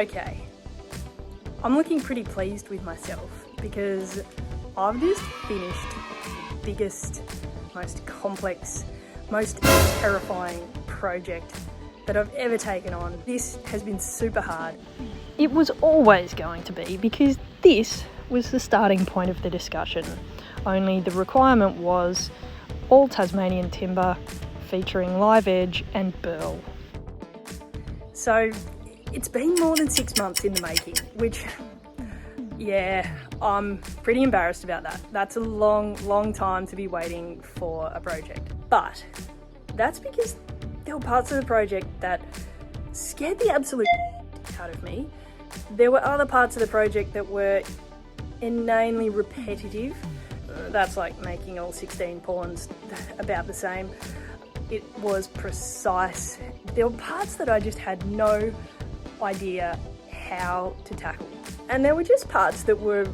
Okay, I'm looking pretty pleased with myself because I've just finished the biggest, most complex, most terrifying project that I've ever taken on. This has been super hard. It was always going to be, because this was the starting point of the discussion. Only the requirement was all Tasmanian timber featuring live edge and burl. So it's been more than 6 months in the making, which, yeah, I'm pretty embarrassed about that. That's a long time to be waiting for a project. But that's because there were parts of the project that scared the absolute out of me. There were other parts of the project that were inanely repetitive. That's like making all 16 pawns about the same. It was precise. There were parts that I just had no idea how to tackle. And there were just parts that were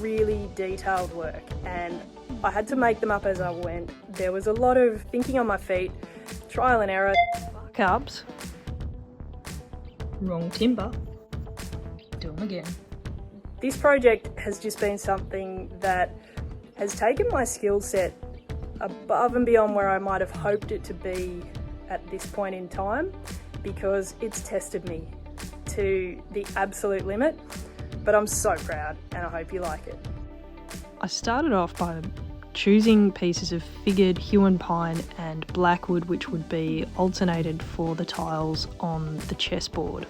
really detailed work, and I had to make them up as I went. There was a lot of thinking on my feet, trial and error. Fuck-ups. Wrong timber. Do them again. This project has just been something that has taken my skill set above and beyond where I might have hoped it to be at this point in time, because it's tested me to the absolute limit. But I'm so proud, and I hope you like it. I started off by choosing pieces of figured Huon Pine and Blackwood, which would be alternated for the tiles on the chessboard.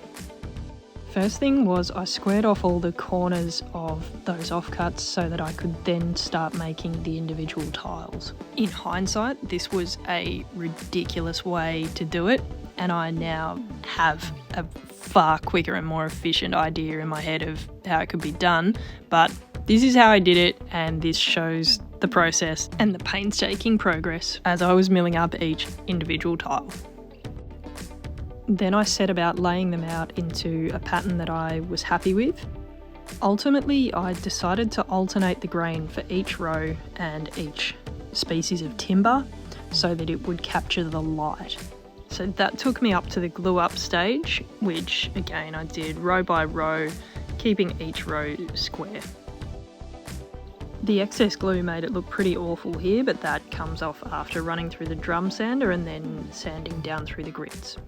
First thing was I squared off all the corners of those offcuts so that I could then start making the individual tiles. In hindsight, this was a ridiculous way to do it, and I now have a far quicker and more efficient idea in my head of how it could be done, but this is how I did it, and this shows the process and the painstaking progress as I was milling up each individual tile. Then I set about laying them out into a pattern that I was happy with. Ultimately, I decided to alternate the grain for each row and each species of timber so that it would capture the light. So that took me up to the glue up stage, which again I did row by row, keeping each row square. The excess glue made it look pretty awful here, but that comes off after running through the drum sander and then sanding down through the grits.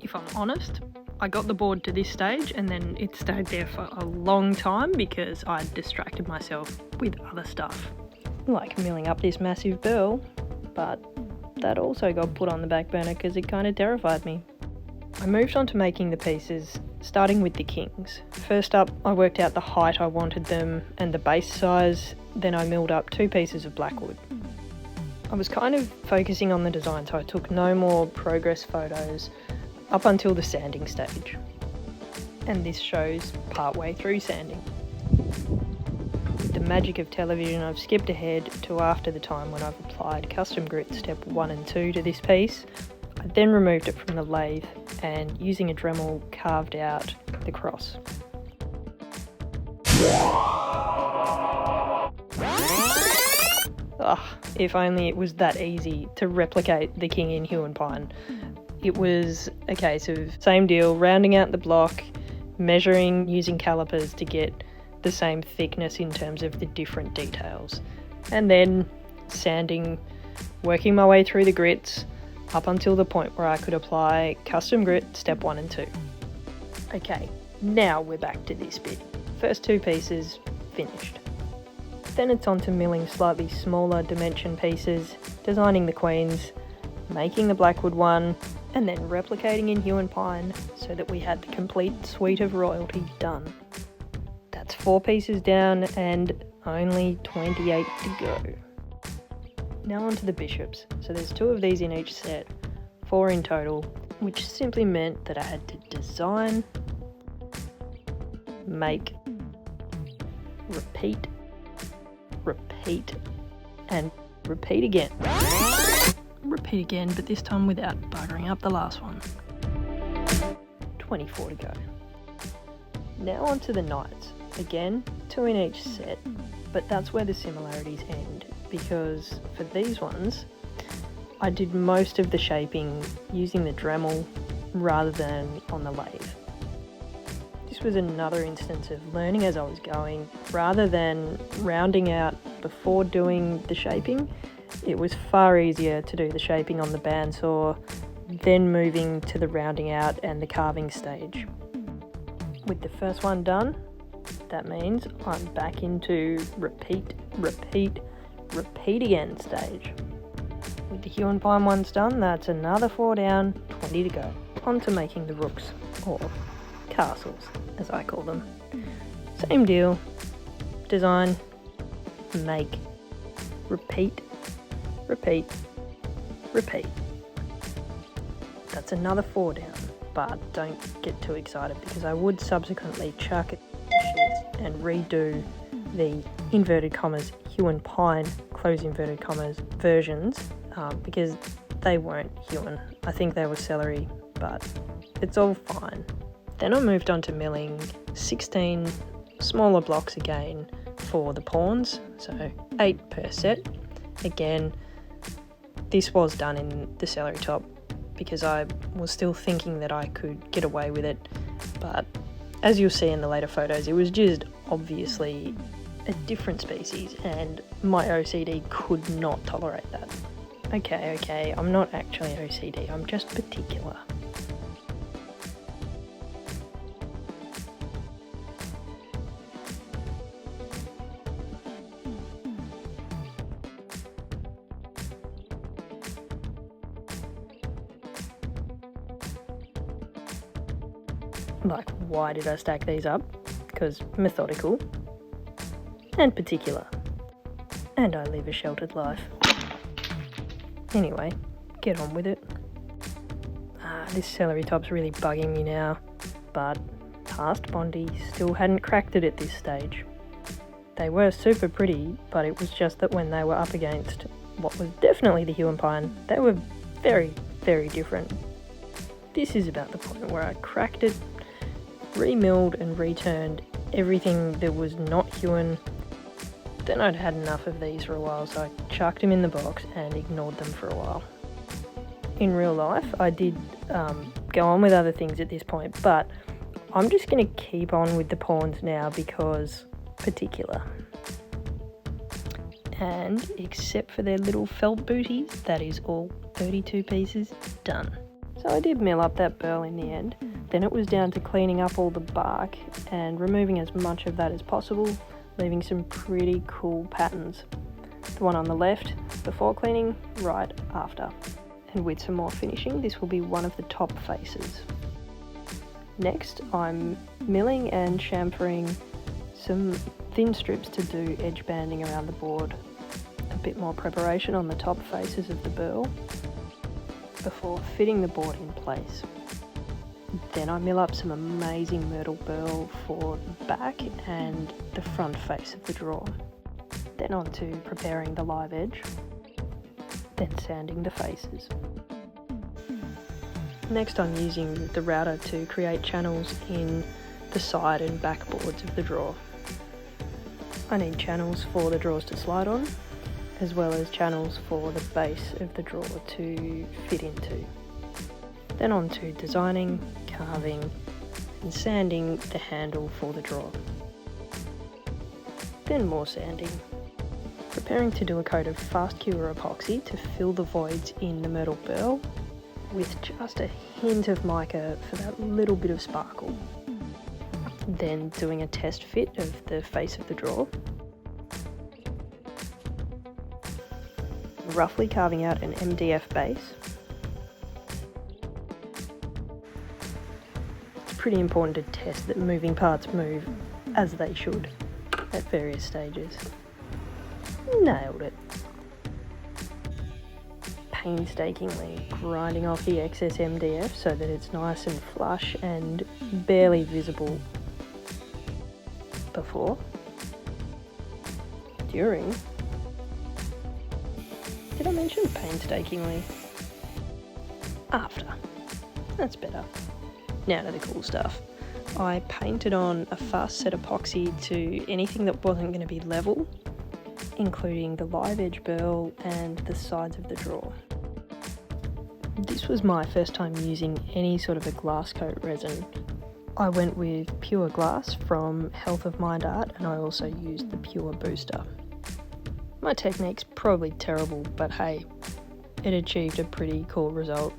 If I'm honest, I got the board to this stage and then it stayed there for a long time because I distracted myself with other stuff, like milling up this massive burl, but that also got put on the back burner because it kind of terrified me. I moved on to making the pieces, starting with the kings. First up, I worked out the height I wanted them and the base size, then I milled up 2 pieces of Blackwood. I was kind of focusing on the design, so I took no more progress photos up until the sanding stage. And this shows partway through sanding. With the magic of television, I've skipped ahead to after the time when I've applied custom grit step 1 and 2 to this piece. I then removed it from the lathe and using a Dremel carved out the cross. If only it was that easy to replicate the king in Huon Pine. It was a case of same deal, rounding out the block, measuring using calipers to get the same thickness in terms of the different details, and then sanding, working my way through the grits up until the point where I could apply custom grit step 1 and 2. Okay, now we're back to this bit. First 2 pieces finished. Then it's on to milling slightly smaller dimension pieces, designing the queens, making the Blackwood one, and then replicating in Huon Pine so that we had the complete suite of royalty done. That's 4 pieces down and only 28 to go. Now onto the bishops. So there's 2 of these in each set, 4 in total, which simply meant that I had to design, make, repeat, and repeat again. Repeat again, but this time without buggering up the last one. 24 to go. Now onto the knights. Again, 2 in each set, but that's where the similarities end, because for these ones, I did most of the shaping using the Dremel, rather than on the lathe. This was another instance of learning as I was going. Rather than rounding out before doing the shaping, it was far easier to do the shaping on the bandsaw, then moving to the rounding out and the carving stage. With the first one done, that means I'm back into repeat again stage. With the Huon Pine ones done, that's another 4 down, 20 to go. On to making the rooks, or castles, as I call them. Same deal, design, make, repeat. That's another 4 down, but don't get too excited because I would subsequently chuck it and redo the inverted commas Huon Pine, close inverted commas, versions because they weren't Huon. I think they were celery, but it's all fine. Then I moved on to milling 16 smaller blocks again for the pawns, so 8 per set. Again, this was done in the celery top because I was still thinking that I could get away with it, but as you'll see in the later photos, it was just obviously a different species and my OCD could not tolerate that. Okay, I'm not actually OCD, I'm just particular. Like, why did I stack these up? Because methodical and particular, and I live a sheltered life. Anyway, get on with it. This celery top's really bugging me now, but past Bondi still hadn't cracked it at this stage. They were super pretty, but it was just that when they were up against what was definitely the Huon Pine, they were very, very different. This is about the point where I cracked it, remilled and returned everything that was not Huon. Then I'd had enough of these for a while, so I chucked them in the box and ignored them for a while. In real life, I did go on with other things at this point, but I'm just going to keep on with the pawns now because particular. And except for their little felt booties, that is all 32 pieces done. So I did mill up that burl in the end. Then it was down to cleaning up all the bark and removing as much of that as possible, leaving some pretty cool patterns. The one on the left before cleaning, right after. And with some more finishing, this will be one of the top faces. Next, I'm milling and chamfering some thin strips to do edge banding around the board. A bit more preparation on the top faces of the burl before fitting the board in place. Then I mill up some amazing Myrtle Burl for the back and the front face of the drawer. Then on to preparing the live edge, then sanding the faces. Next I'm using the router to create channels in the side and back boards of the drawer. I need channels for the drawers to slide on, as well as channels for the base of the drawer to fit into. Then on to designing, carving and sanding the handle for the drawer. Then more sanding. Preparing to do a coat of fast cure epoxy to fill the voids in the Myrtle Burl with just a hint of mica for that little bit of sparkle. Then doing a test fit of the face of the drawer. Roughly carving out an MDF base. Pretty important to test that moving parts move as they should at various stages. Nailed it. Painstakingly grinding off the excess MDF so that it's nice and flush and barely visible before, during. Did I mention painstakingly? After. That's better. Now to the cool stuff. I painted on a fast set epoxy to anything that wasn't going to be level, including the live edge burl and the sides of the drawer. This was my first time using any sort of a glass coat resin. I went with Pure Glass from Health of Mind Art, and I also used the Pure Booster. My technique's probably terrible, but hey, it achieved a pretty cool result.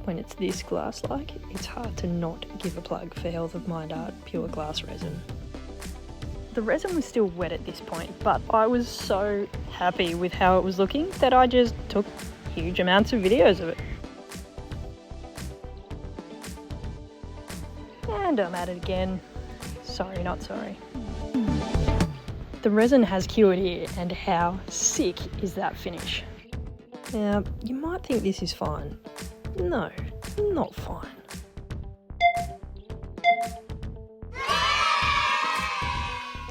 When it's this glass-like, it's hard to not give a plug for Health of Mind Art Pure Glass resin. The resin was still wet at this point, but I was so happy with how it was looking that I just took huge amounts of videos of it. And I'm at it again. Sorry, not sorry. The resin has cured here, and how sick is that finish? Now, you might think this is fine. No, not fine.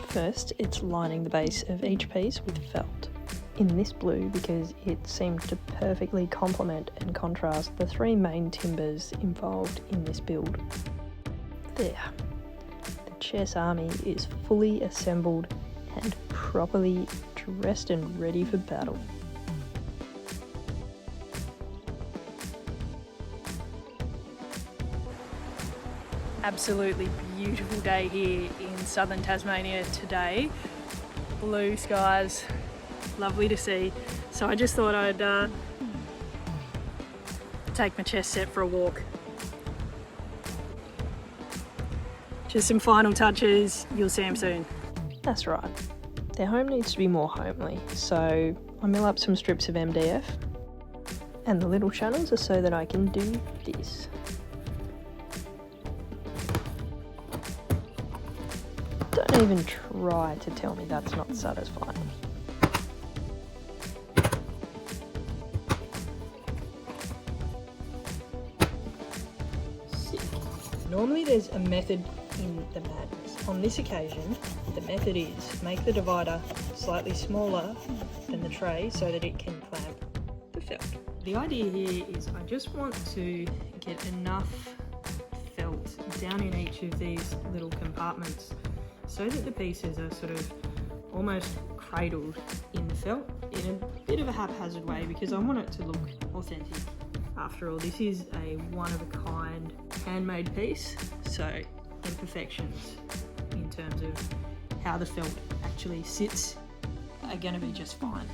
First, it's lining the base of each piece with felt. In this blue because it seemed to perfectly complement and contrast the three main timbers involved in this build. There. The chess army is fully assembled and properly dressed and ready for battle. Absolutely beautiful day here in southern Tasmania today. Blue skies, lovely to see. So I just thought I'd take my chess set for a walk. Just some final touches, you'll see them soon. That's right. Their home needs to be more homely, so I mill up some strips of MDF, and the little channels are so that I can do this. Don't even try to tell me that's not satisfying. Sick. Normally there's a method in the madness. On this occasion, the method is make the divider slightly smaller than the tray so that it can clamp the felt. The idea here is I just want to get enough felt down in each of these little compartments so that the pieces are sort of almost cradled in the felt in a bit of a haphazard way, because I want it to look authentic. After all, this is a one-of-a-kind handmade piece, so imperfections in terms of how the felt actually sits are going to be just fine.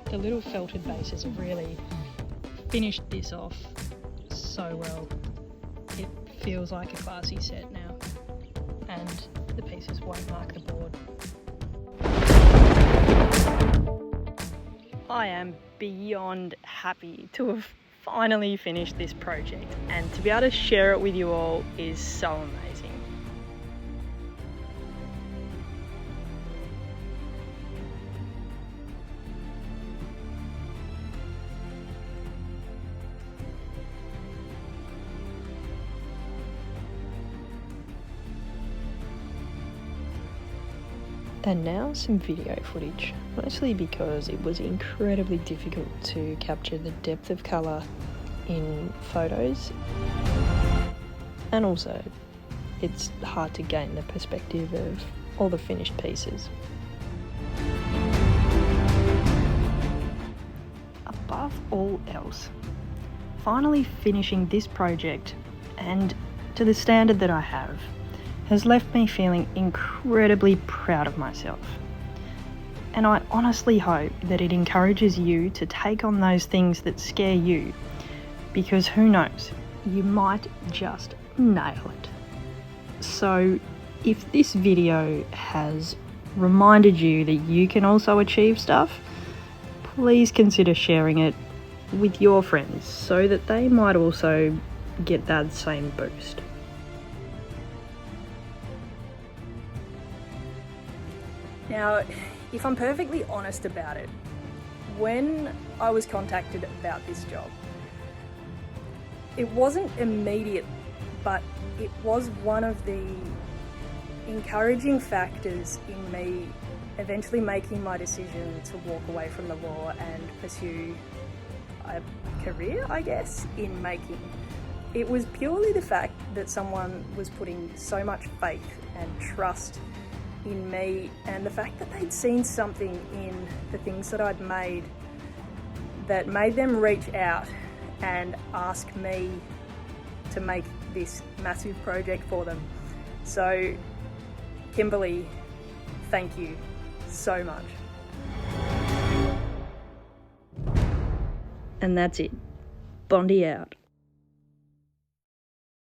The little felted bases have really finished this off so well. It feels like a classy set now, and the pieces won't mark the board. I am beyond happy to have finally finished this project, and to be able to share it with you all is so amazing. And now some video footage, mostly because it was incredibly difficult to capture the depth of colour in photos, and also it's hard to gain the perspective of all the finished pieces. Above all else, finally finishing this project, and to the standard that I have, has left me feeling incredibly proud of myself. And I honestly hope that it encourages you to take on those things that scare you, because who knows, you might just nail it. So if this video has reminded you that you can also achieve stuff, please consider sharing it with your friends so that they might also get that same boost. Now, if I'm perfectly honest about it, when I was contacted about this job, it wasn't immediate, but it was one of the encouraging factors in me eventually making my decision to walk away from the law and pursue a career, I guess, in making. It was purely the fact that someone was putting so much faith and trust in me, and the fact that they'd seen something in the things that I'd made that made them reach out and ask me to make this massive project for them. So, Kimberly, thank you so much. And that's it. Bondi out.